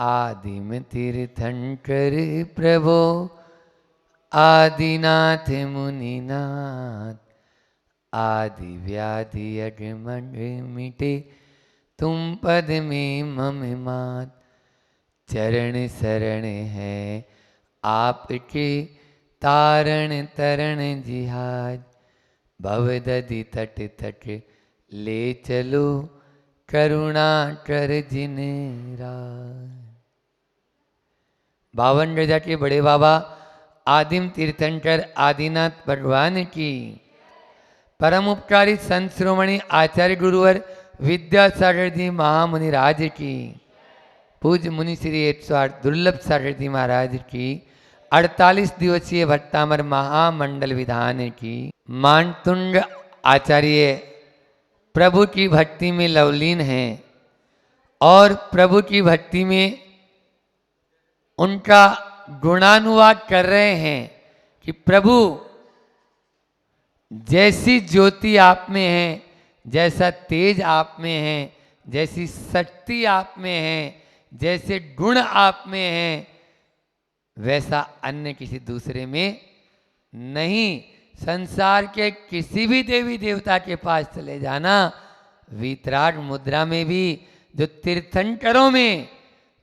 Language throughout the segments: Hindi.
आदिम तीर्थंकर प्रभो आदिनाथ मुनिनाथ, आदि व्याधि अगमन मिटे तुम पद में मम मात। चरण शरण है आपके तारण तरण जिहाज, भवदधि तट तट ले चलो करुणा कर जिन राज। 52 गजा के बड़े बाबा आदिम तीर्थंकर आदिनाथ भगवान की, परम उपकारी संत श्रोमणी आचार्य गुरुवर विद्यासागर जी महामुनि राज की, पूज्य मुनि श्री 108 दुर्लभ सागर जी महाराज की, 48 दिवसीय भट्टामर महामंडल विधान की। मानतुंग आचार्य प्रभु की भक्ति में लवलीन हैं और प्रभु की भक्ति में उनका गुणानुवाद कर रहे हैं कि प्रभु जैसी ज्योति आप में है, जैसा तेज आप में है, जैसी शक्ति आप में है, जैसे गुण आप में है, वैसा अन्य किसी दूसरे में नहीं। संसार के किसी भी देवी देवता के पास चले जाना, वीतराग मुद्रा में भी जो तीर्थंकरों में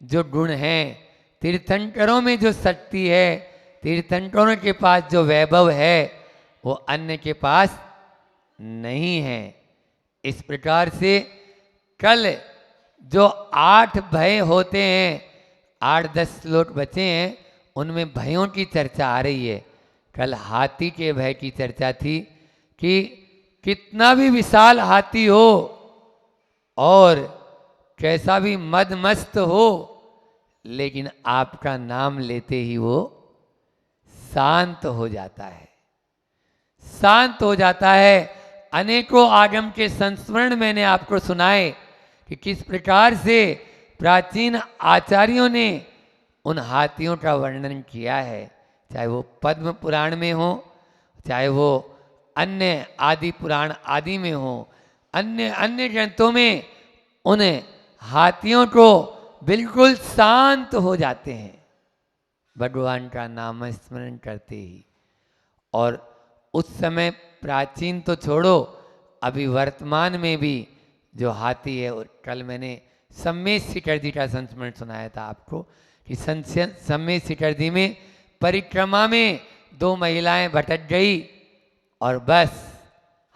जो गुण है, तीर्थंकरों में जो शक्ति है, तीर्थंकरों के पास जो वैभव है, वो अन्य के पास नहीं है। इस प्रकार से कल जो 8 भय होते हैं, 8-10 श्लोक बचे हैं, उनमें भयों की चर्चा आ रही है। कल हाथी के भय की चर्चा थी कि कितना भी विशाल हाथी हो और कैसा भी मदमस्त हो, लेकिन आपका नाम लेते ही वो शांत हो जाता है, शांत हो जाता है। अनेकों आगम के संस्मरण मैंने आपको सुनाए कि किस प्रकार से प्राचीन आचार्यों ने उन हाथियों का वर्णन किया है, चाहे वो पद्म पुराण में हो, चाहे वो अन्य आदि पुराण आदि में हो, अन्य अन्य ग्रंथों में उन हाथियों को बिल्कुल शांत हो जाते हैं भगवान का नाम स्मरण करते ही। और उस समय प्राचीन तो छोड़ो, अभी वर्तमान में भी जो हाथी है, और कल मैंने सम्मेद शिखर जी का संस्मरण सुनाया था आपको कि सम्मेद शिखर जी में परिक्रमा में 2 महिलाएं भटक गई और बस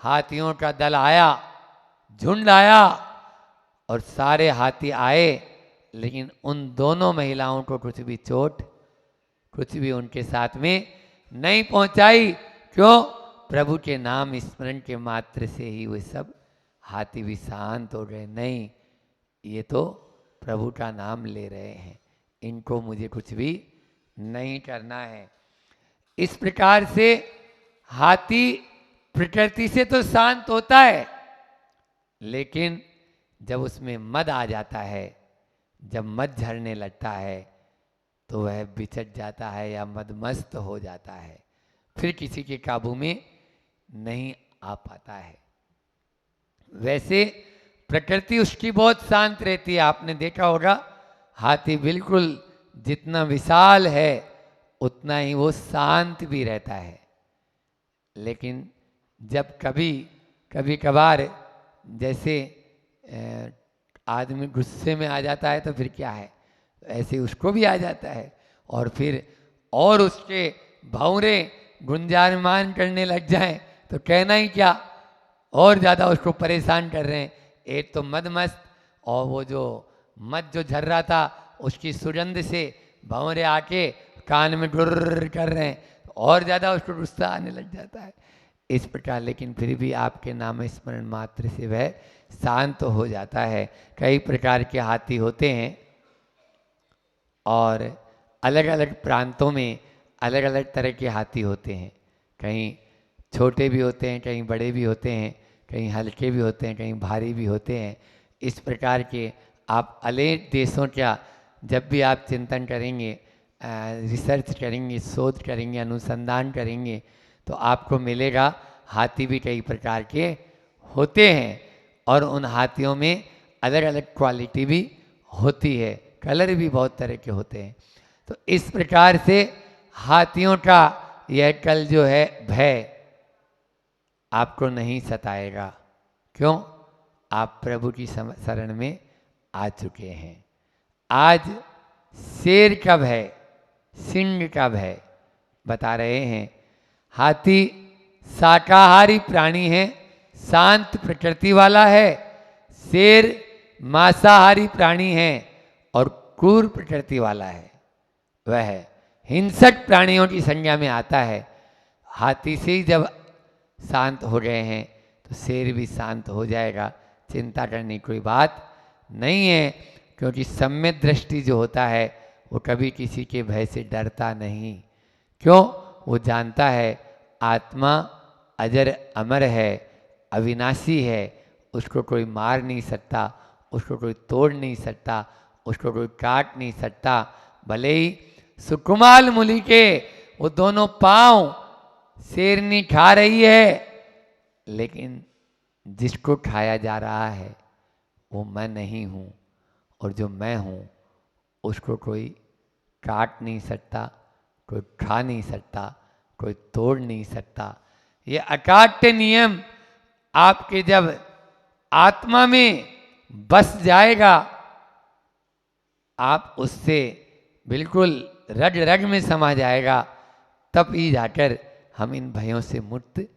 हाथियों का दल आया, झुंड आया और सारे हाथी आए, लेकिन उन दोनों महिलाओं को कुछ भी चोट, कुछ भी उनके साथ में नहीं पहुंचाई। क्यों? प्रभु के नाम स्मरण के मात्र से ही वे सब हाथी भी शांत हो गए। नहीं, ये तो प्रभु का नाम ले रहे हैं, इनको मुझे कुछ भी नहीं करना है। इस प्रकार से हाथी प्रकृति से तो शांत होता है, लेकिन जब उसमें मद आ जाता है, जब मद झरने लगता है, तो वह बिछट जाता है या मदमस्त हो जाता है, फिर किसी के काबू में नहीं आ पाता है। वैसे प्रकृति उसकी बहुत शांत रहती है। आपने देखा होगा हाथी बिल्कुल जितना विशाल है उतना ही वो शांत भी रहता है। लेकिन जब कभी कभार जैसे आदमी गुस्से में आ जाता है तो फिर क्या है, ऐसे उसको भी आ जाता है और फिर और उसके भौरे गुंजारमान करने लग जाएं तो कहना ही क्या, और ज़्यादा उसको परेशान कर रहे हैं। एक तो मदमस्त, और वो जो मद जो झर रहा था उसकी सुगंध से भंवरे आके कान में डुर्र कर रहे हैं, और ज़्यादा उसको गुस्सा आने लग जाता है। इस प्रकार लेकिन फिर भी आपके नाम स्मरण मात्र से वह शांत हो जाता है। कई प्रकार के हाथी होते हैं और अलग अलग प्रांतों में अलग अलग तरह के हाथी होते हैं। कहीं छोटे भी होते हैं, कहीं बड़े भी होते हैं, कहीं हल्के भी होते हैं, कहीं भारी भी होते हैं। इस प्रकार के आप अनेक देशों का जब भी आप चिंतन करेंगे, रिसर्च करेंगे, शोध करेंगे, अनुसंधान करेंगे, तो आपको मिलेगा हाथी भी कई प्रकार के होते हैं और उन हाथियों में अलग अलग क्वालिटी भी होती है। कलर भी बहुत तरह के होते हैं। तो इस प्रकार से हाथियों का यह कल जो है भय आपको नहीं सताएगा। क्यों? आप प्रभु की शरण में आ चुके हैं। आज शेर का भय, सिंह का भय बता रहे हैं। हाथी शाकाहारी प्राणी है, शांत प्रकृति वाला है। शेर मांसाहारी प्राणी है और क्रूर प्रकृति वाला है। वह हिंसक प्राणियों की संज्ञा में आता है। हाथी से ही जब शांत हो गए हैं तो शेर भी शांत हो जाएगा। चिंता करने की कोई बात नहीं है, क्योंकि सम्यक दृष्टि जो होता है वो कभी किसी के भय से डरता नहीं। क्यों? वो जानता है आत्मा अजर अमर है, अविनाशी है, उसको कोई मार नहीं सकता, उसको कोई तोड़ नहीं सकता, उसको कोई काट नहीं सकता। भले ही सुकुमाल मुनि के वो दोनों पांव शेरनी खा रही है, लेकिन जिसको खाया जा रहा है वो मैं नहीं हूँ, और जो मैं हूँ उसको कोई काट नहीं सकता, कोई खा नहीं सकता, कोई तोड़ नहीं सकता। ये अकाट्य नियम आपके जब आत्मा में बस जाएगा, आप उससे बिल्कुल रग रग में समा जाएगा, तब ही जाकर हम इन भयों से मुक्त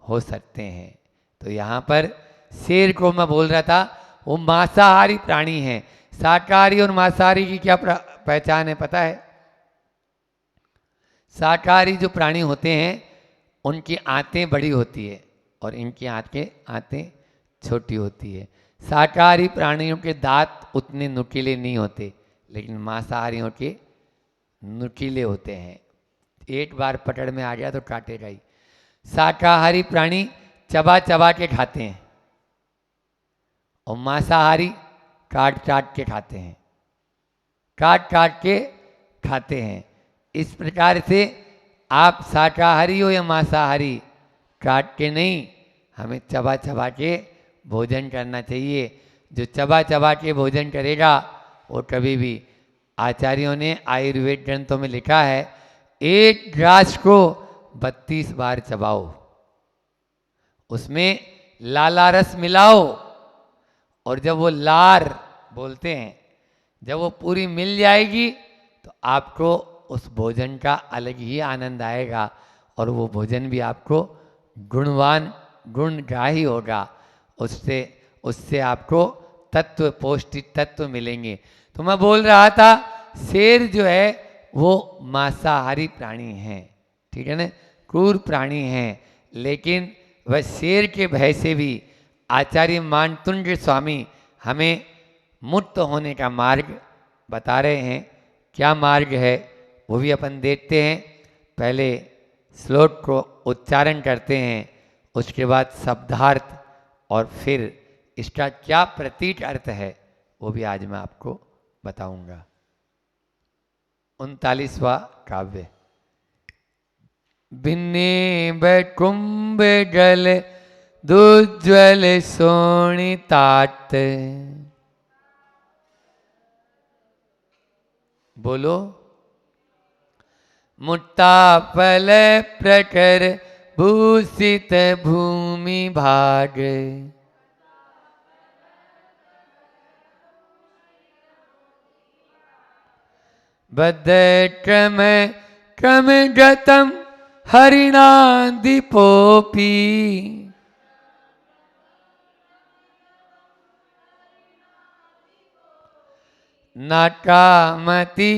हो सकते हैं। तो यहाँ पर शेर को मैं बोल रहा था, वो मांसाहारी प्राणी है। शाकाहारी और मांसाहारी की क्या पहचान है पता है? शाकाहारी जो प्राणी होते हैं उनकी आंतें बड़ी होती है और इनकी आंतें छोटी होती है। शाकाहारी प्राणियों के दांत उतने नुकीले नहीं होते, लेकिन मांसाहारियों के नुकीले होते हैं। एक बार पकड़ में आ गया तो काटेगा ही। शाकाहारी प्राणी चबा चबा के खाते हैं और मांसाहारी काट काट के खाते हैं, काट काट के खाते हैं। इस प्रकार से आप शाकाहारी हो या मांसाहारी, काट के नहीं, हमें चबा चबा के भोजन करना चाहिए। जो चबा चबा के भोजन करेगा वो कभी भी, आचार्यों ने आयुर्वेद ग्रंथों में लिखा है, एक ग्रास को 32 बार चबाओ, उसमें लाला रस मिलाओ, और जब वो लार बोलते हैं, जब वो पूरी मिल जाएगी तो आपको उस भोजन का अलग ही आनंद आएगा, और वो भोजन भी आपको गुणवान गुणग्राही होगा। उससे आपको तत्व, पौष्टिक तत्व मिलेंगे। तो मैं बोल रहा था, शेर जो है वो मांसाहारी प्राणी है, ठीक है ना, क्रूर प्राणी है, लेकिन वह शेर के भय से भी आचार्य मानतुंड स्वामी हमें मुक्त होने का मार्ग बता रहे हैं। क्या मार्ग है वो भी अपन देखते हैं। पहले श्लोक को उच्चारण करते हैं, उसके बाद शब्दार्थ, और फिर इसका क्या प्रतीक अर्थ है वो भी आज मैं आपको बताऊंगा। 39वां काव्य। भिन्ने कुंभ जल दुज्ज्वल सोणितात। बोलो। मुक्ताफल प्रकर भूषित भूमि भाग। बद्ध क्रम क्रम गतम हरिणादिपोपी। नाकामति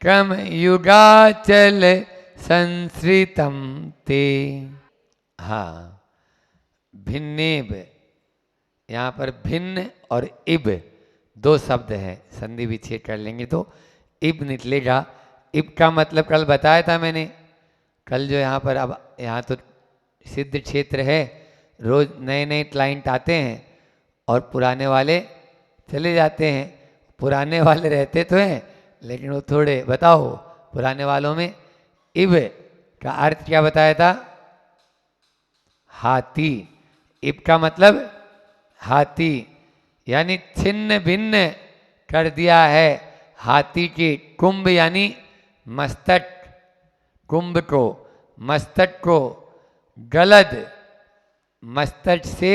क्रम युगाचल संसृतम ते। हाँ, भिन्नेब, यहाँ पर भिन्न और इब दो शब्द हैं, संधि विच्छेद कर लेंगे तो इब निकलेगा। इब का मतलब कल बताया था मैंने। कल जो यहाँ पर, अब यहाँ तो सिद्ध क्षेत्र है, रोज नए नए क्लाइंट आते हैं और पुराने वाले चले जाते हैं। पुराने वाले रहते तो हैं, लेकिन वो थोड़े, बताओ पुराने वालों में इब का अर्थ क्या बताया था? हाथी। इब का मतलब हाथी, यानी छिन्न भिन्न कर दिया है हाथी के कुंभ यानी मस्तक, कुंभ को, मस्तक को, गलद, मस्तक से,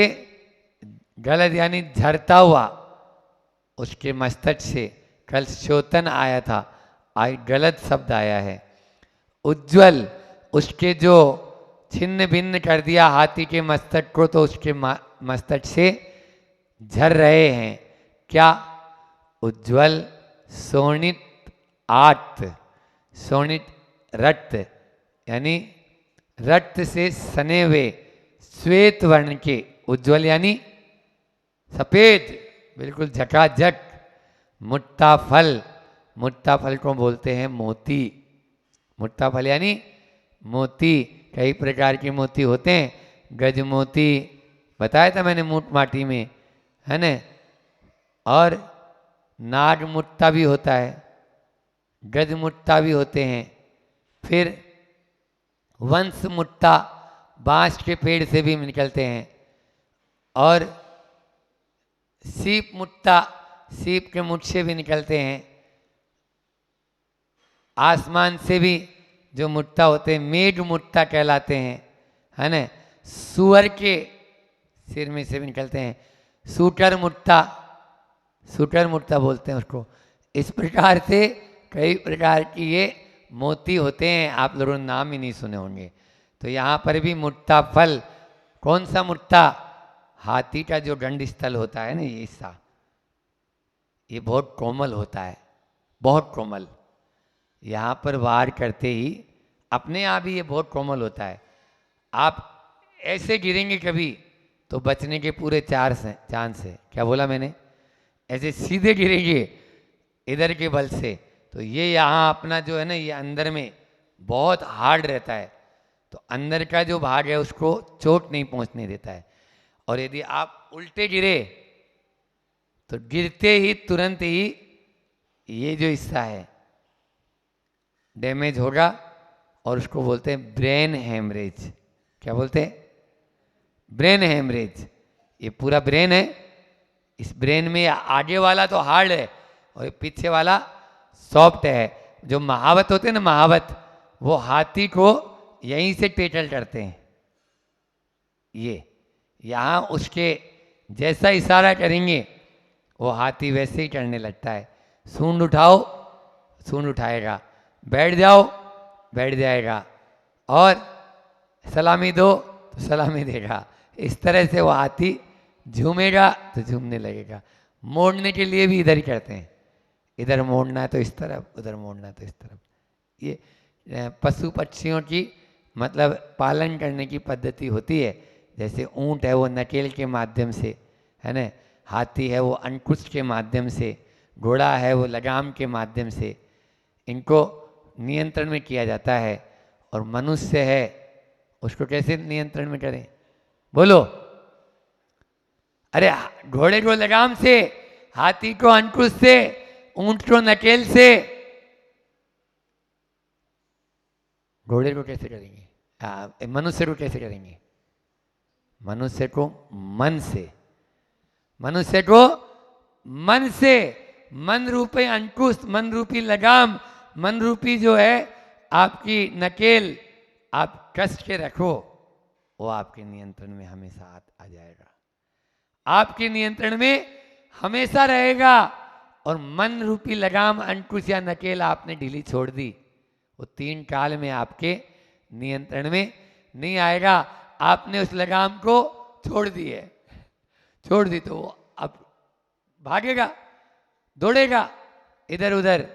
गलद यानी झरता हुआ, उसके मस्तक से कल शोतन आया था, आज गलद शब्द आया है। उज्ज्वल, उसके जो छिन्न भिन्न कर दिया हाथी के मस्तक को, तो उसके मस्तक से झर रहे हैं क्या? उज्ज्वल सोनित आर्त, सोनित रक्त यानी रक्त से सने हुए श्वेत वर्ण के, उज्ज्वल यानी सफेद, बिल्कुल झकाझक। मुट्टा फल, मुट्टा फल को बोलते हैं मोती, मुट्टा फल यानी मोती। कई प्रकार के मोती होते हैं, गज मोती बताया था मैंने मूठ माटी में, है ना, और नाग मुट्टा भी होता है, गज मुट्टा भी होते हैं, फिर वंश मुट्टा बांस के पेड़ से भी निकलते हैं, और सीप मुट्टा, सीप के मुठ से भी निकलते हैं। आसमान से भी जो मुट्टा होते हैं मेघ मुट्टा कहलाते हैं, है ना। सुअर के सिर में से भी निकलते हैं, सूटर मुट्टा, सूटर मुट्टा बोलते हैं उसको। इस प्रकार से कई प्रकार की ये मोती होते हैं, आप लोगों ने नाम ही नहीं सुने होंगे। तो यहाँ पर भी मुट्टा फल, कौन सा मुट्टा? हाथी का जो दंड स्थल होता है ना, ये हिस्सा, ये बहुत कोमल होता है, बहुत कोमल। यहाँ पर वार करते ही अपने आप ही ये बहुत कोमल होता है। आप ऐसे गिरेंगे कभी तो बचने के पूरे चांस है। क्या बोला मैंने? ऐसे सीधे गिरेंगे इधर के बल से, तो ये यहाँ अपना जो है ना, ये अंदर में बहुत हार्ड रहता है, तो अंदर का जो भाग है उसको चोट नहीं पहुँचने देता है। और यदि आप उल्टे गिरे तो गिरते ही तुरंत ही ये जो हिस्सा है डैमेज होगा, और उसको बोलते हैं ब्रेन हेमरेज। क्या बोलते हैं? Brain haemorrhage. ये पूरा ब्रेन है, इस ब्रेन में आगे वाला तो हार्ड है और ये पीछे वाला सॉफ्ट है। जो महावत होते हैं ना, महावत, वो हाथी को यहीं से टेटल करते हैं। ये यहाँ उसके जैसा इशारा करेंगे वो हाथी वैसे ही करने लगता है। सूंड उठाओ, सूंड उठाएगा, बैठ जाओ, बैठ जाएगा, और सलामी दो तो सलामी देगा। इस तरह से वो हाथी झूमेगा तो झूमने लगेगा। मोड़ने के लिए भी इधर ही करते हैं, इधर मोड़ना है तो इस तरफ, उधर मोड़ना है तो इस तरफ। ये पशु पक्षियों की मतलब पालन करने की पद्धति होती है। जैसे ऊंट है वो नकेल के माध्यम से, है ना, हाथी है वो अंकुश के माध्यम से, घोड़ा है वो लगाम के माध्यम से, इनको नियंत्रण में किया जाता है। और मनुष्य है उसको कैसे नियंत्रण में करें? बोलो। अरे घोड़े को लगाम से, हाथी को अंकुश से, ऊंट को नकेल से, घोड़े को कैसे करेंगे? मनुष्य को कैसे करेंगे? मनुष्य को मन से, मनुष्य को मन से, मन रूपी अंकुश, मन रूपी लगाम, मन रूपी जो है आपकी नकेल, आप कस के रखो, वो आपके नियंत्रण में हमेशा आ जाएगा, आपके नियंत्रण में हमेशा रहेगा। और मन रूपी लगाम, अंकुश या नकेल आपने ढीली छोड़ दी, वो 3 काल में आपके नियंत्रण में नहीं आएगा। आपने उस लगाम को छोड़ दी है, छोड़ दी तो वो अब भागेगा, दौड़ेगा इधर उधर।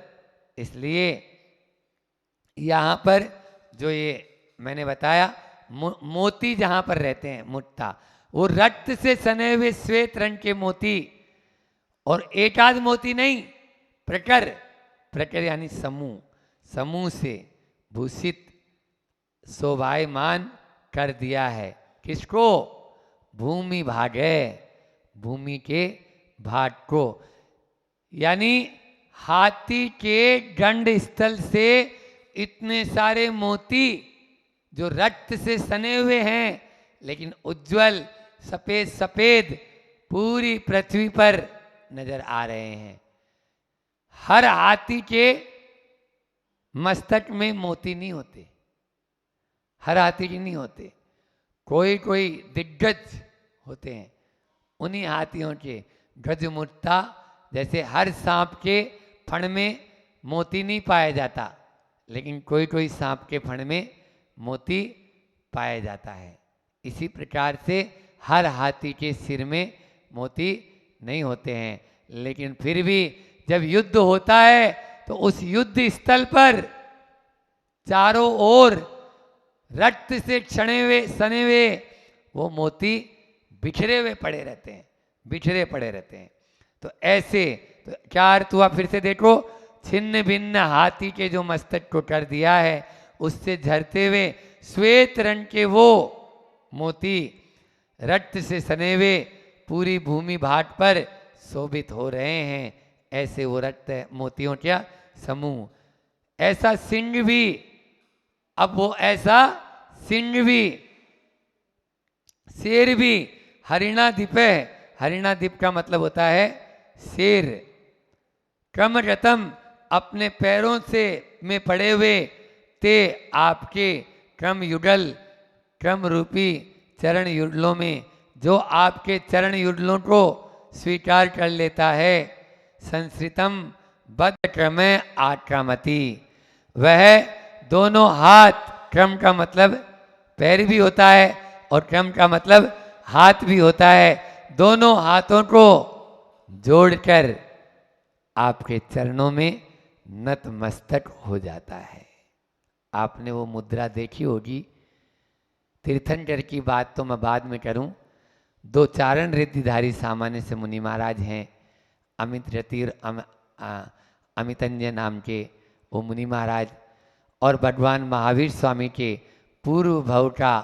इसलिए यहाँ पर जो ये मैंने बताया, मोती जहाँ पर रहते हैं मुट्टा, वो रक्त से सने हुए श्वेत रंग के मोती, और एक आध मोती नहीं, प्रकर, प्रकर यानी समूह, समूह से भूषित शोभायमान कर दिया है। किसको? भूमि भाग है, भूमि के भाग को। यानी हाथी के गंड स्थल से इतने सारे मोती जो रक्त से सने हुए हैं, लेकिन उज्जवल सफेद सफेद पूरी पृथ्वी पर नजर आ रहे हैं। हर हाथी के मस्तक में मोती नहीं होते, हर हाथी के नहीं होते, कोई कोई दिग्गज होते हैं, उन्हीं हाथियों के गजमुत्ता। जैसे हर सांप के फण में मोती नहीं पाया जाता, लेकिन कोई कोई सांप के फण में मोती पाया जाता है। इसी प्रकार से हर हाथी के सिर में मोती नहीं होते हैं, लेकिन फिर भी जब युद्ध होता है तो उस युद्ध स्थल पर चारों ओर रक्त से सने हुए वो मोती बिखरे हुए पड़े रहते हैं, बिखरे पड़े रहते हैं। तो ऐसे तो क्या अर्थ हुआ, फिर से देखो, छिन्न भिन्न हाथी के जो मस्तक को कर दिया है, उससे झरते हुए श्वेत रंग के वो मोती रक्त से सने हुए पूरी भूमि भाट पर शोभित हो रहे हैं। ऐसे वो रक्त मोतियों का समूह। ऐसा सिंह भी, अब वो ऐसा सिंह भी, शेर भी हरिणाधिप है। हरिणाधिप का मतलब होता है शेर। क्रमगतम, अपने पैरों से में पड़े हुए, ते आपके क्रम युगल, क्रम रूपी चरण युगलों में, जो आपके चरण युगलों को स्वीकार कर लेता है। संस्कृतम बद्ध क्रमे आक्रामति, वह दोनों हाथ, क्रम का मतलब पैर भी होता है और क्रम का मतलब हाथ भी होता है, दोनों हाथों को जोड़कर आपके चरणों में नतमस्तक हो जाता है। आपने वो मुद्रा देखी होगी। तीर्थंकर की बात तो मैं बाद में करूं। दो चारण रिद्धिधारी सामान्य से मुनि महाराज हैं, अमित रति और अमितंजय नाम के वो मुनि महाराज, और भगवान महावीर स्वामी के पूर्व भव का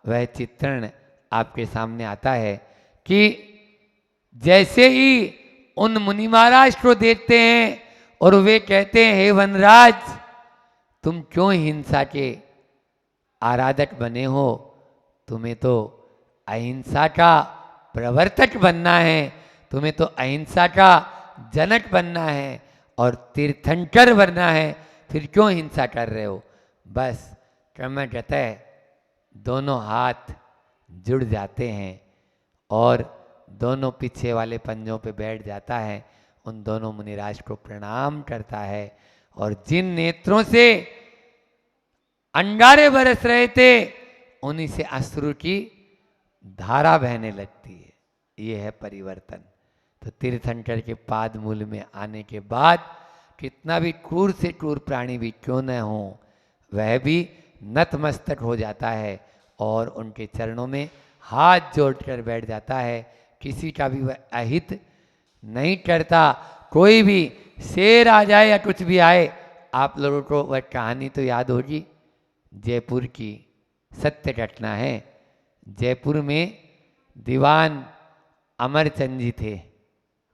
वह चित्रण आपके सामने आता है कि जैसे ही उन मुनि महाराज को देखते हैं और वे कहते हैं, हे वनराज, तुम क्यों हिंसा के आराधक बने हो, तुम्हें तो अहिंसा का प्रवर्तक बनना है, तुम्हें तो अहिंसा का जनक बनना है और तीर्थंकर बनना है, फिर क्यों हिंसा कर रहे हो। बस क्रमगतः दोनों हाथ जुड़ जाते हैं और दोनों पीछे वाले पंजों पे बैठ जाता है, उन दोनों मुनिराज को प्रणाम करता है, और जिन नेत्रों से अंगारे बरस रहे थे उन्हीं से अश्रु की धारा बहने लगती है। ये है परिवर्तन। तो तीर्थंकर के पाद मूल में आने के बाद कितना भी क्रूर से क्रूर प्राणी भी क्यों न हो, वह भी नतमस्तक हो जाता है और उनके चरणों में हाथ जोड़कर बैठ जाता है। किसी का भी वह अहित नहीं करता। कोई भी शेर आ जाए या कुछ भी आए, आप लोगों को वह कहानी तो याद होगी, जयपुर की सत्य घटना है। जयपुर में दीवान अमरचंद जी थे,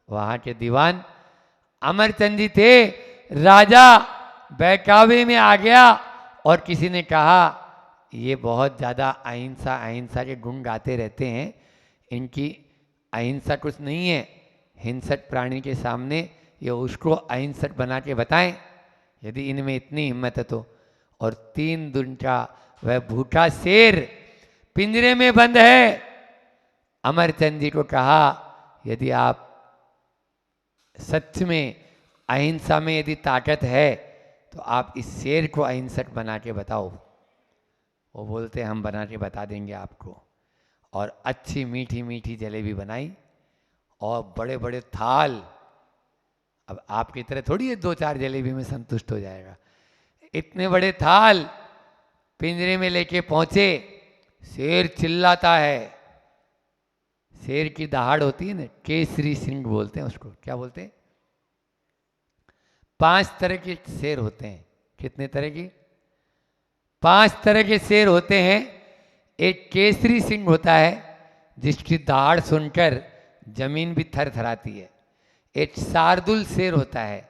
वहाँ के दीवान अमरचंद जी थे। राजा बहकावे में आ गया और किसी ने कहा, ये बहुत ज़्यादा अहिंसा अहिंसा के गुण गाते रहते हैं, इनकी अहिंसा कुछ नहीं है, हिंसक प्राणी के सामने ये उसको अहिंसक बना के बताएं, यदि इनमें इतनी हिम्मत है तो। और 3 दिन का वह भूखा शेर पिंजरे में बंद है। अमरचंद जी को कहा, यदि आप सच में अहिंसा में यदि ताकत है तो आप इस शेर को अहिंसक बना के बताओ। वो बोलते हम बना के बता देंगे आपको। और अच्छी मीठी मीठी जलेबी बनाई और बड़े बड़े थाल। अब आपकी तरह थोड़ी है 2-4 जलेबी में संतुष्ट हो जाएगा, इतने बड़े थाल पिंजरे में लेके पहुंचे। शेर चिल्लाता है, शेर की दहाड़ होती है ना, केसरी सिंह बोलते हैं उसको। क्या बोलते हैं? 5 तरह के शेर होते हैं। कितने तरह की? 5 तरह के शेर होते हैं। एक केसरी सिंह होता है जिसकी दहाड़ सुनकर जमीन भी थर थराती है। एक शार्दुल शेर होता है,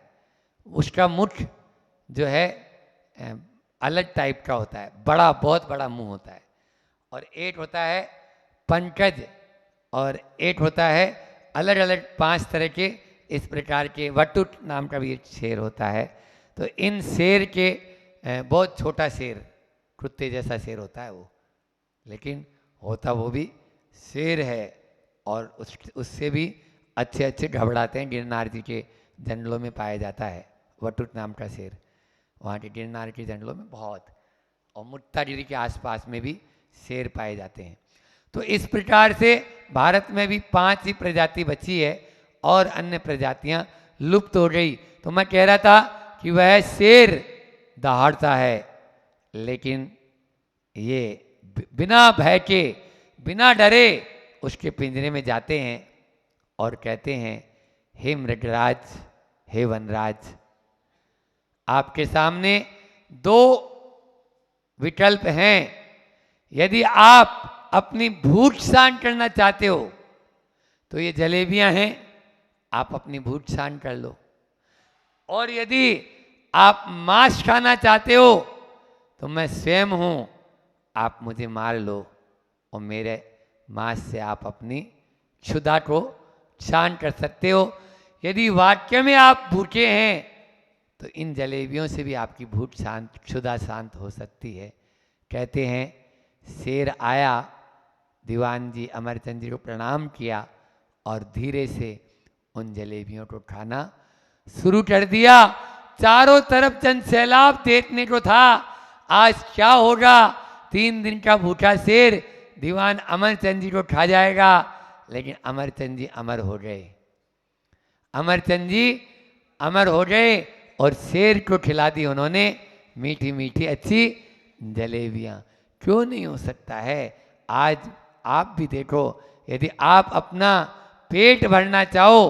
उसका मुख जो है अलग टाइप का होता है, बड़ा, बहुत बड़ा मुंह होता है। और एक होता है पंकज, और एक होता है अलग अलग 5 तरह के इस प्रकार के वटुट नाम का भी एक शेर होता है। तो इन शेर के बहुत छोटा शेर, कुत्ते जैसा शेर होता है वो, लेकिन होता वो भी शेर है। और उससे भी अच्छे अच्छे घबराते हैं। गिरनार जी के जंगलों में पाया जाता है वटुट नाम का शेर, वहाँ के गिरनार के जंगलों में बहुत, और मुत्तागिरी के आसपास में भी शेर पाए जाते हैं। तो इस प्रकार से भारत में भी 5 ही प्रजाति बची है और अन्य प्रजातियां लुप्त हो गई। तो मैं कह रहा था कि वह शेर दहाड़ता है, लेकिन ये बिना भय के, बिना डरे उसके पिंजरे में जाते हैं और कहते हैं, हे मृगराज, हे वनराज, आपके सामने 2 विकल्प हैं। यदि आप अपनी भूख शांत करना चाहते हो तो ये जलेबियां हैं, आप अपनी भूख शांत कर लो। और यदि आप मांस खाना चाहते हो तो मैं स्वयं हूं, आप मुझे मार लो और मेरे मांस से आप अपनी क्षुधा को शांत कर सकते हो। यदि वाक्य में आप भूखे हैं तो इन जलेबियों से भी आपकी भूख शांत, क्षुधा शांत हो सकती है। कहते हैं शेर आया, दीवान जी अमरचंद जी को प्रणाम किया और धीरे से उन जलेबियों को खाना शुरू कर दिया। चारों तरफ जन सैलाब देखने को था, आज क्या होगा, 3 दिन का भूखा शेर दीवान अमरचंद जी को खा जाएगा। लेकिन अमरचंद जी अमर हो गए, अमरचंद जी अमर हो गए और शेर को खिला दी उन्होंने मीठी मीठी अच्छी जलेबियां। क्यों नहीं हो सकता है? आज आप भी देखो, यदि आप अपना पेट भरना चाहो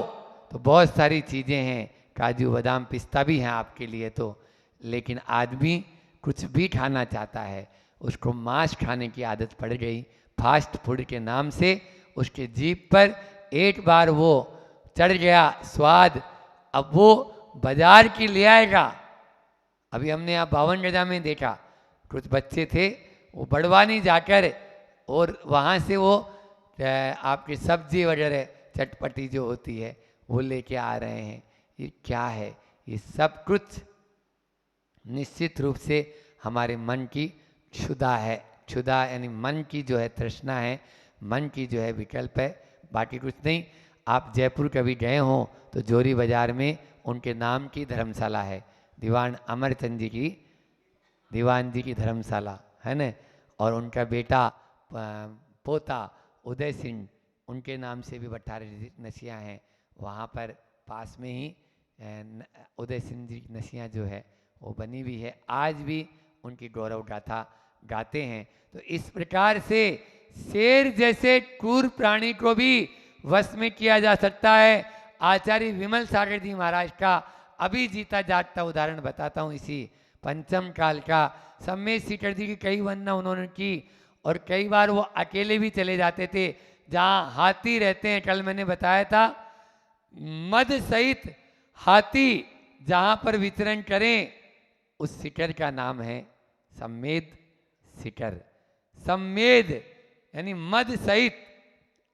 तो बहुत सारी चीज़ें हैं, काजू बादाम पिस्ता भी हैं आपके लिए तो, लेकिन आदमी कुछ भी खाना चाहता है, उसको मांस खाने की आदत पड़ गई फास्ट फूड के नाम से। उसके जीभ पर एक बार वो चढ़ गया स्वाद, अब वो बाजार की ले आएगा। अभी हमने यहाँ 52 गजा में देखा, कुछ बच्चे थे वो बड़वानी जाकर और वहाँ से वो आपकी सब्जी वगैरह चटपटी जो होती है वो लेके आ रहे हैं। ये क्या है? ये सब कुछ निश्चित रूप से हमारे मन की क्षुधा है। क्षुधा यानी मन की जो है तृष्णा है, मन की जो है विकल्प है, बाकी कुछ नहीं। आप जयपुर कभी गए हो तो जोरी बाजार में उनके नाम की धर्मशाला है, दीवान अमरचंद जी की, दीवान जी की धर्मशाला है न, और उनका बेटा पोता उदय सिंह, उनके नाम से भी 18 नसियाँ हैं। वहाँ पर पास में ही उदय सिंह जी की नसियाँ जो है वो बनी हुई है, आज भी उनकी गौरव गाथा गाते हैं। तो इस प्रकार से शेर जैसे क्रूर प्राणी को भी वश में किया जा सकता है। आचार्य विमल सागर जी महाराज का अभी जीता जागता उदाहरण बताता हूँ, इसी पंचम काल का। सम्मेद सीकर जी की कई वंदना उन्होंने की और कई बार वो अकेले भी चले जाते थे जहाँ हाथी रहते हैं। कल मैंने बताया था मद सहित हाथी जहाँ पर विचरण करें उस शिखर का नाम है सम्मेद शिखर। सम्मेद यानी मद सहित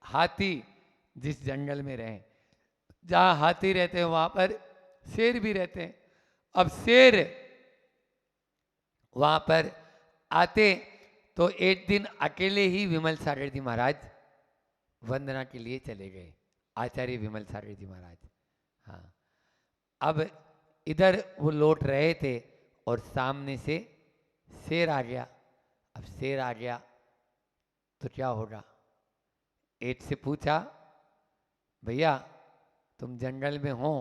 हाथी जिस जंगल में रहे, जहाँ हाथी रहते हैं वहाँ पर शेर भी रहते हैं। अब शेर वहाँ पर आते तो एक दिन अकेले ही विमल सागर जी महाराज वंदना के लिए चले गए, आचार्य विमल सागर जी महाराज। हाँ, अब इधर वो लौट रहे थे और सामने से शेर आ गया। अब शेर आ गया तो क्या होगा? एक से पूछा, भैया तुम जंगल में हो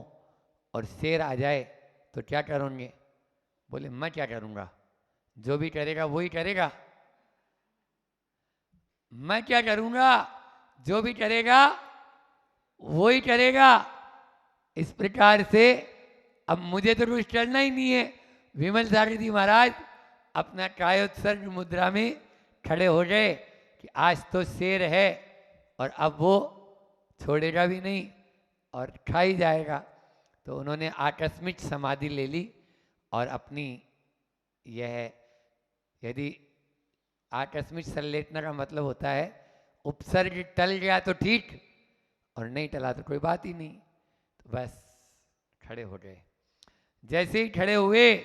और शेर आ जाए तो क्या करोगे? बोले मैं क्या करूँगा, जो भी करेगा वही करेगा। मैं क्या करूँगा, जो भी करेगा वही करेगा। इस प्रकार से अब मुझे तो कुछ करना ही नहीं है। विमल सागर जी महाराज अपना कायोत्सर्ग मुद्रा में खड़े हो गए कि आज तो शेर है और अब वो छोड़ेगा भी नहीं और खा ही जाएगा। तो उन्होंने आकस्मिक समाधि ले ली और अपनी यह, यदि आकस्मिक संलेखना का मतलब होता है उपसर्ग टल गया तो ठीक और नहीं टला तो कोई बात ही नहीं। बस खड़े हो गए। जैसे ही खड़े हुए,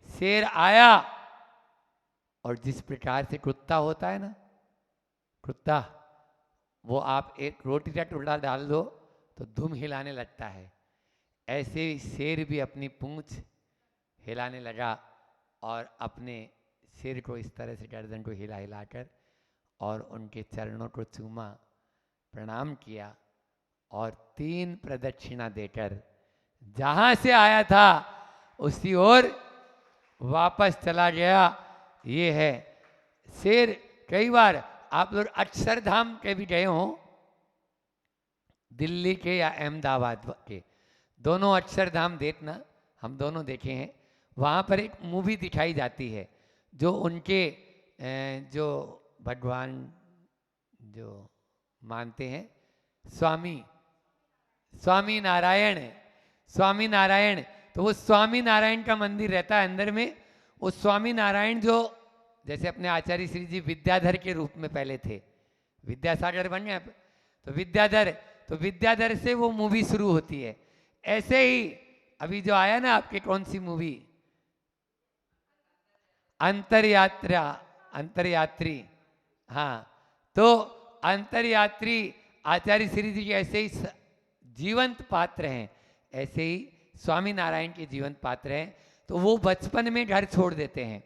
शेर आया और जिस प्रकार से कुत्ता होता है ना, कुत्ता, वो आप एक रोटी का टुकड़ा डाल दो तो दुम हिलाने लगता है, ऐसे ही शेर भी अपनी पूंछ हिलाने लगा और अपने सिर को इस तरह से, गर्दन को हिला हिलाकर और उनके चरणों को चूमा, प्रणाम किया और 3 प्रदक्षिणा देकर जहां से आया था उसी ओर वापस चला गया। ये है शेर। कई बार आप लोग अक्षरधाम के भी गए हो, दिल्ली के या अहमदाबाद के, दोनों अक्षरधाम देखना, हम दोनों देखे हैं। वहाँ पर एक मूवी दिखाई जाती है जो उनके जो भगवान जो मानते हैं, स्वामी नारायण, स्वामी नारायण, तो वो स्वामी नारायण का मंदिर रहता है अंदर में। वो स्वामी नारायण जो जैसे अपने आचार्य श्री जी विद्याधर के रूप में पहले थे, विद्यासागर बन गए तो विद्याधर से वो मूवी शुरू होती है। ऐसे ही अभी जो आया ना आपके, कौन सी मूवी, अंतरयात्री, हाँ, तो अंतरयात्री आचार्य श्री जी के ऐसे ही जीवंत पात्र हैं, ऐसे ही स्वामी नारायण के जीवंत पात्र हैं। तो वो बचपन में घर छोड़ देते हैं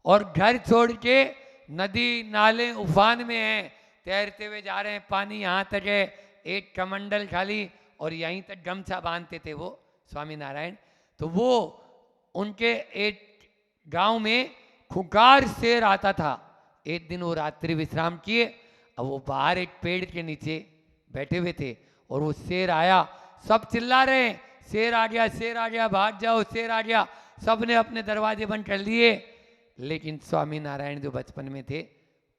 और घर छोड़ के नदी नाले उफान में हैं, तैरते हुए जा रहे हैं, पानी यहाँ तक है, एक कमंडल खाली और यहीं तक गमछा बांधते थे वो स्वामी नारायण। तो वो उनके एक गांव में खुंखार शेर आता था। एक दिन वो रात्रि विश्राम किए, अब वो बाहर एक पेड़ के नीचे बैठे हुए थे और वो शेर आया, सब चिल्ला रहे हैं, शेर आ गया, शेर आ गया, भाग जाओ, शेर आ गया। सब ने अपने दरवाजे बंद कर लिए, लेकिन स्वामी नारायण जो बचपन में थे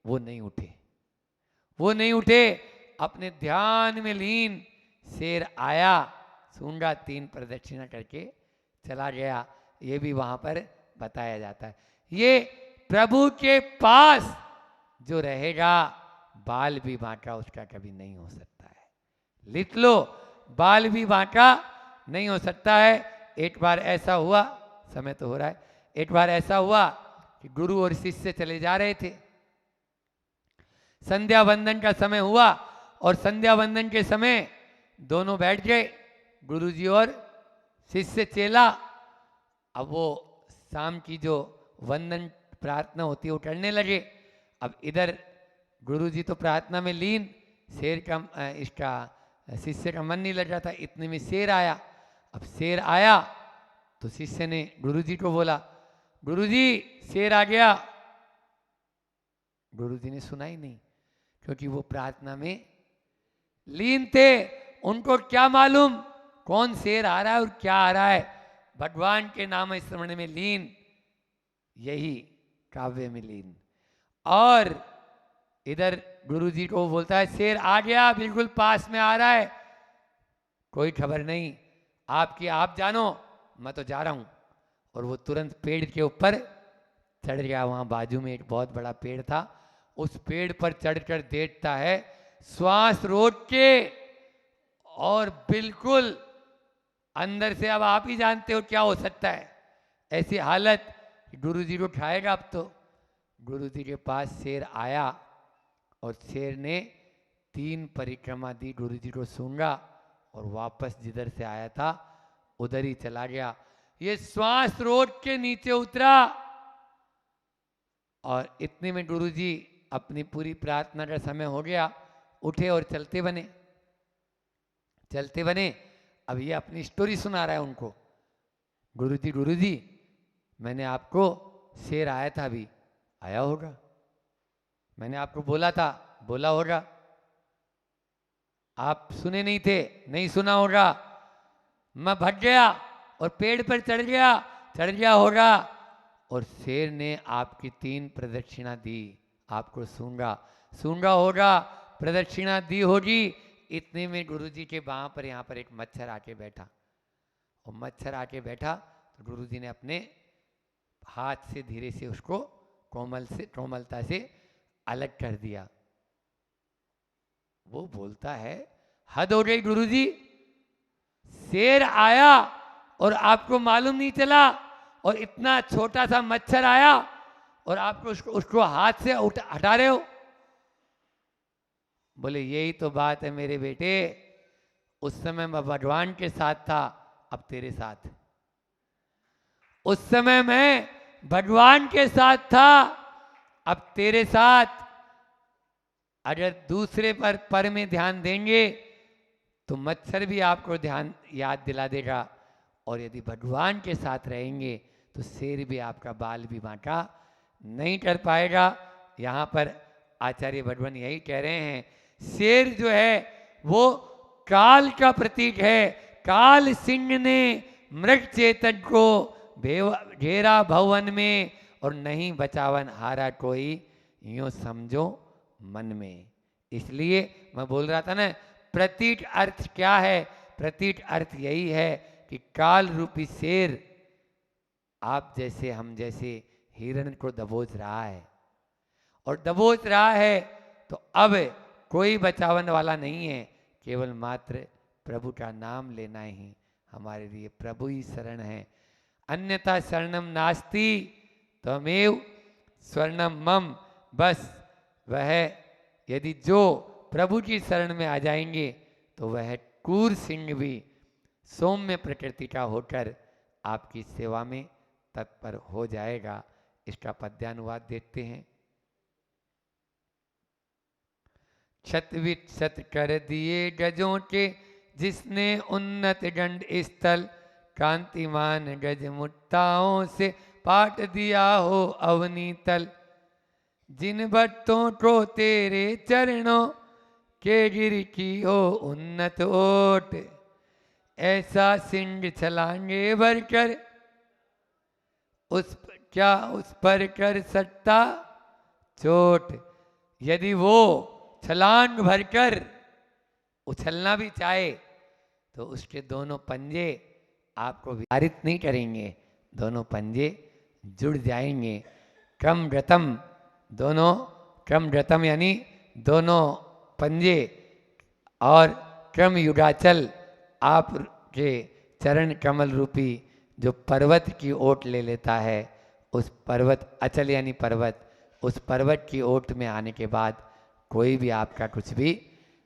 वो नहीं उठे, वो नहीं उठे, अपने ध्यान में लीन। शेर आया, सूंघा, 3 प्रदक्षिणा करके चला गया। ये भी वहां पर बताया जाता है। ये प्रभु के पास जो रहेगा, बाल भी बांका उसका कभी नहीं हो सकता है। लिख लो, बाल भी बांका नहीं हो सकता है। एक बार ऐसा हुआ, समय तो हो रहा है, एक बार ऐसा हुआ कि गुरु और शिष्य चले जा रहे थे, संध्या वंदन का समय हुआ और संध्या वंदन के समय दोनों बैठ गए, गुरुजी और शिष्य चेला। अब वो शाम की जो वंदन प्रार्थना होती है वो करने लगे। अब इधर गुरुजी तो प्रार्थना में लीन, शेर का इसका शिष्य का मन नहीं लग रहा था। इतने में शेर आया। अब शेर आया तो शिष्य ने गुरुजी को बोला, गुरुजी शेर आ गया। गुरुजी ने सुना ही नहीं, क्योंकि वो प्रार्थना में लीन थे। उनको क्या मालूम कौन शेर आ रहा है और क्या आ रहा है। भगवान के नाम स्मरण में लीन, यही काव्य में लीन। और इधर गुरुजी को बोलता है, शेर आ गया, बिल्कुल पास में आ रहा है, कोई खबर नहीं, आपकी आप जानो, मैं तो जा रहा हूं। और वो तुरंत पेड़ के ऊपर चढ़ गया। वहां बाजू में एक बहुत बड़ा पेड़ था, उस पेड़ पर चढ़कर देखता है, श्वास रोक के, और बिल्कुल अंदर से, अब आप ही जानते हो क्या हो सकता है ऐसी हालत, गुरुजी को खाएगा। अब तो गुरुजी के पास शेर आया और शेर ने 3 परिक्रमा दी, गुरुजी को सूंघा और वापस जिधर से आया था उधर ही चला गया। ये श्वास रोक के नीचे उतरा और इतने में गुरुजी, अपनी पूरी प्रार्थना का समय हो गया, उठे और चलते बने, चलते बने। अब ये अपनी स्टोरी सुना रहा है उनको, गुरुजी गुरुजी मैंने आपको, शेर आया था, अभी आया होगा, मैंने आपको बोला था, बोला होगा, आप सुने नहीं थे, नहीं सुना होगा, मैं भग गया और पेड़ पर चढ़ गया होगा और शेर ने आपकी 3 प्रदक्षिणा दी, आपको सूंघा होगा, प्रदक्षिणा दी होगी। इतने में गुरुजी के बाह पर, यहाँ पर एक मच्छर आके बैठा, और मच्छर आके बैठा तो गुरुजी ने अपने हाथ से धीरे से उसको कोमलता से अलग कर दिया। वो बोलता है, हद हो गई गुरुजी, शेर आया और आपको मालूम नहीं चला, और इतना छोटा सा मच्छर आया और आपको उसको हाथ से हटा रहे हो। बोले यही तो बात है मेरे बेटे, उस समय मैं भगवान के साथ था, अब तेरे साथ। उस समय मैं भगवान के साथ था, अब तेरे साथ। अगर दूसरे पर में ध्यान देंगे तो मच्छर भी आपको ध्यान याद दिला देगा, और यदि भगवान के साथ रहेंगे तो शेर भी आपका बाल भी बांका नहीं कर पाएगा। यहाँ पर आचार्य भगवान यही कह रहे हैं, शेर जो है वो काल का प्रतीक है। काल सिंह ने मृग चेतन को घेरा भवन में, और नहीं बचावन हारा कोई, यूं समझो मन में। इसलिए मैं बोल रहा था ना, प्रतीक अर्थ क्या है? प्रतीक अर्थ यही है कि काल रूपी शेर आप जैसे हम जैसे हिरण को दबोच रहा है, और दबोच रहा है तो अब कोई बचावन वाला नहीं है, केवल मात्र प्रभु का नाम लेना ही हमारे लिए प्रभु ही शरण है। अन्यथा शरणम नास्ति त्वमेव स्वर्णम मम। बस वह यदि जो प्रभु की शरण में आ जाएंगे तो वह क्रूर सिंह भी सौम्य प्रकृति का होकर आपकी सेवा में तत्पर हो जाएगा। इसका पद्यानुवाद देखते हैं। छतवित छत कर दिए गजों के, जिसने उन्नत गंड स्थल, कांतिमान गज मुट्टाओं से पाट दिया हो अवनी तल। जिन भट्टों को तेरे चरणों के गिर की हो उन्नत ओट, ऐसा सिंह छलांगे भरकर उस पर कर सकता चोट। यदि वो छलांग भरकर उछलना भी चाहे तो उसके दोनों पंजे आपको विदारित नहीं करेंगे, दोनों पंजे जुड़ जाएंगे। क्रम गतम, दोनों क्रम गतम यानी दोनों पंजे, और क्रम युगाचल आपके चरण कमल रूपी जो पर्वत की ओट ले लेता है, उस पर्वत अचल यानी पर्वत, उस पर्वत की ओट में आने के बाद कोई भी आपका कुछ भी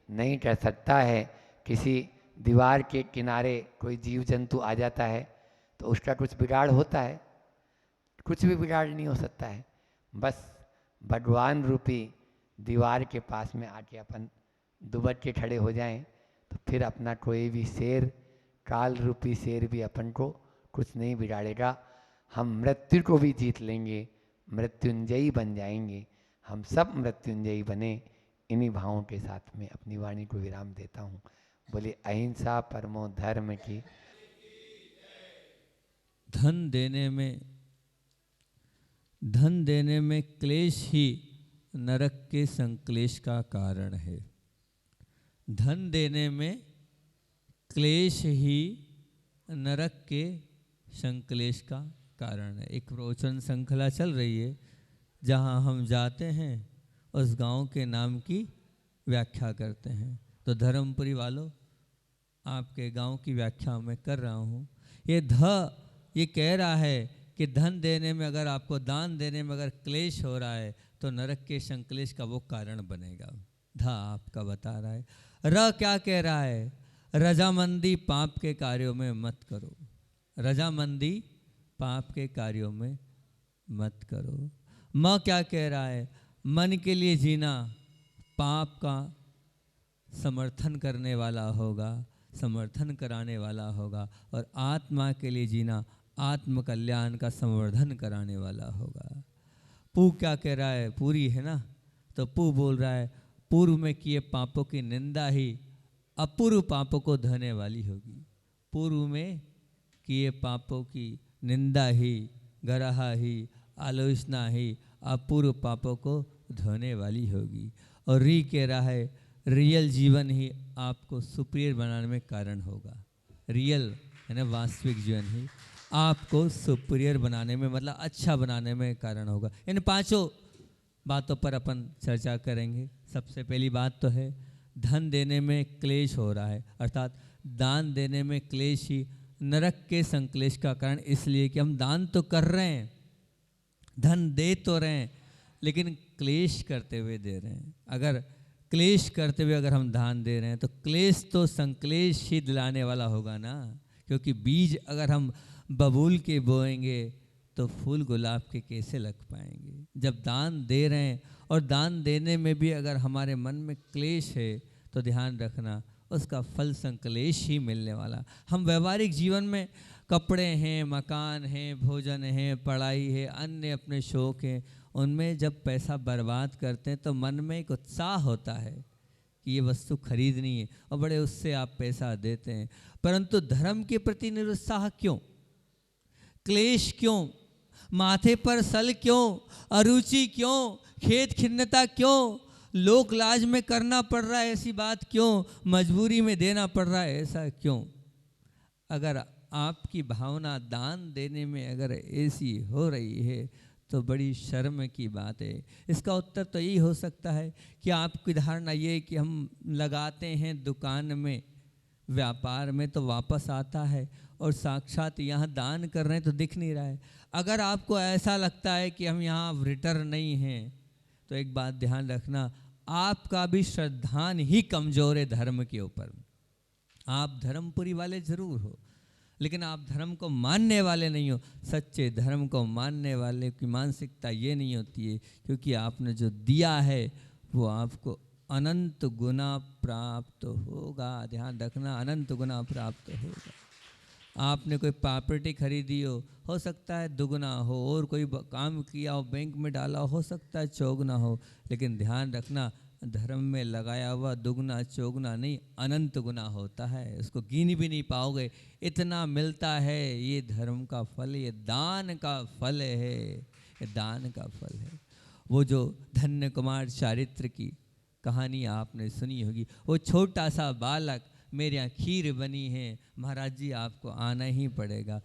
नहीं कर सकता है। किसी दीवार के किनारे कोई जीव जंतु आ जाता है तो उसका कुछ बिगाड़ होता है? कुछ भी बिगाड़ नहीं हो सकता है। बस भगवान रूपी दीवार के पास में आके अपन दुबक के खड़े हो जाएं तो फिर अपना कोई भी शेर, काल रूपी शेर भी अपन को कुछ नहीं बिगाड़ेगा। हम मृत्यु को भी जीत लेंगे, मृत्युंजयी बन जाएंगे। हम सब मृत्युंजयी बने। इन्हीं भावों के साथ में अपनी वाणी को विराम देता हूँ। बोले अहिंसा परमो धर्म की। धन देने में क्लेश ही नरक के संक्लेश का कारण है। धन देने में क्लेश ही नरक के संक्लेश का कारण है। एक प्रवचन श्रृंखला चल रही है जहाँ हम जाते हैं उस गांव के नाम की व्याख्या करते हैं। तो धर्मपुरी वालों, आपके गांव की व्याख्या मैं कर रहा हूँ। ये कह रहा है कि धन देने में, अगर आपको दान देने में अगर क्लेश हो रहा है तो नरक के संक्लेश का वो कारण बनेगा। आपका बता रहा है। क्या कह रहा है? रजामंदी पाप के कार्यों में मत करो। रजामंदी पाप के कार्यों में मत करो। क्या कह रहा है? मन के लिए जीना पाप का समर्थन करने वाला होगा, समर्थन कराने वाला होगा, और आत्मा के लिए जीना आत्म कल्याण का संवर्धन कराने वाला होगा। पू क्या कह रहा है? पूरी है ना, तो पू बोल रहा है पूर्व में किए पापों की निंदा ही अपूर्व पापों को धोने वाली होगी। पूर्व में किए पापों की निंदा ही, गराहा ही, आलोचना ही अपूर्व पापों को धोने वाली होगी। और कह रहा है रियल जीवन ही आपको सुपीरियर बनाने में कारण होगा। रियल है ना, वास्तविक जीवन ही आपको सुपीरियर बनाने में, मतलब अच्छा बनाने में कारण होगा। इन पांचों बातों पर अपन चर्चा करेंगे। सबसे पहली बात तो है धन देने में क्लेश हो रहा है, अर्थात दान देने में क्लेश ही नरक के संक्लेश का कारण, इसलिए कि हम दान तो कर रहे हैं, धन दे तो रहे हैं, लेकिन क्लेश करते हुए दे रहे हैं। अगर क्लेश करते हुए अगर हम दान दे रहे हैं तो क्लेश तो संक्लेश ही दिलाने वाला होगा ना, क्योंकि बीज अगर हम बबूल के बोएंगे तो फूल गुलाब के कैसे लग पाएंगे। जब दान दे रहे हैं और दान देने में भी अगर हमारे मन में क्लेश है तो ध्यान रखना उसका फल संक्लेश ही मिलने वाला। हम व्यवहारिक जीवन में कपड़े हैं, मकान हैं, भोजन है, पढ़ाई है, अन्य अपने शौक हैं, उनमें जब पैसा बर्बाद करते हैं तो मन में एक उत्साह होता है कि ये वस्तु खरीदनी है और बड़े उससे आप पैसा देते हैं, परंतु धर्म के प्रति निरुत्साह क्यों, क्लेश क्यों, माथे पर सल क्यों, अरुचि क्यों, खेद खिन्नता क्यों, लोक लाज में करना पड़ रहा है ऐसी बात क्यों, मजबूरी में देना पड़ रहा है ऐसा क्यों। अगर आपकी भावना दान देने में अगर ऐसी हो रही है तो बड़ी शर्म की बात है। इसका उत्तर तो यही हो सकता है कि आपकी धारणा ये कि हम लगाते हैं दुकान में, व्यापार में तो वापस आता है और साक्षात यहाँ दान कर रहे हैं तो दिख नहीं रहा है। अगर आपको ऐसा लगता है कि हम यहाँ रिटर्न नहीं हैं तो एक बात ध्यान रखना, आपका भी श्रद्धान ही कमज़ोर है धर्म के ऊपर। आप धर्मपुरी वाले जरूर हो लेकिन आप धर्म को मानने वाले नहीं हो। सच्चे धर्म को मानने वाले की मानसिकता ये नहीं होती है, क्योंकि आपने जो दिया है वो आपको अनंत गुना प्राप्त होगा। ध्यान रखना, अनंत गुना प्राप्त होगा। आपने कोई प्रॉपर्टी खरीदी हो सकता है दुगुना हो, और कोई काम किया हो, बैंक में डाला हो सकता है चौगुना हो, लेकिन ध्यान रखना धर्म में लगाया हुआ दुगना चौगुना नहीं, अनंत गुना होता है, उसको गिन भी नहीं पाओगे, इतना मिलता है। ये धर्म का फल, ये दान का फल है, ये दान का फल है। वो जो धन्य कुमार चारित्र की कहानी आपने सुनी होगी, वो छोटा सा बालक मेरे यहाँ खीर बनी है, महाराज जी आपको आना ही पड़ेगा।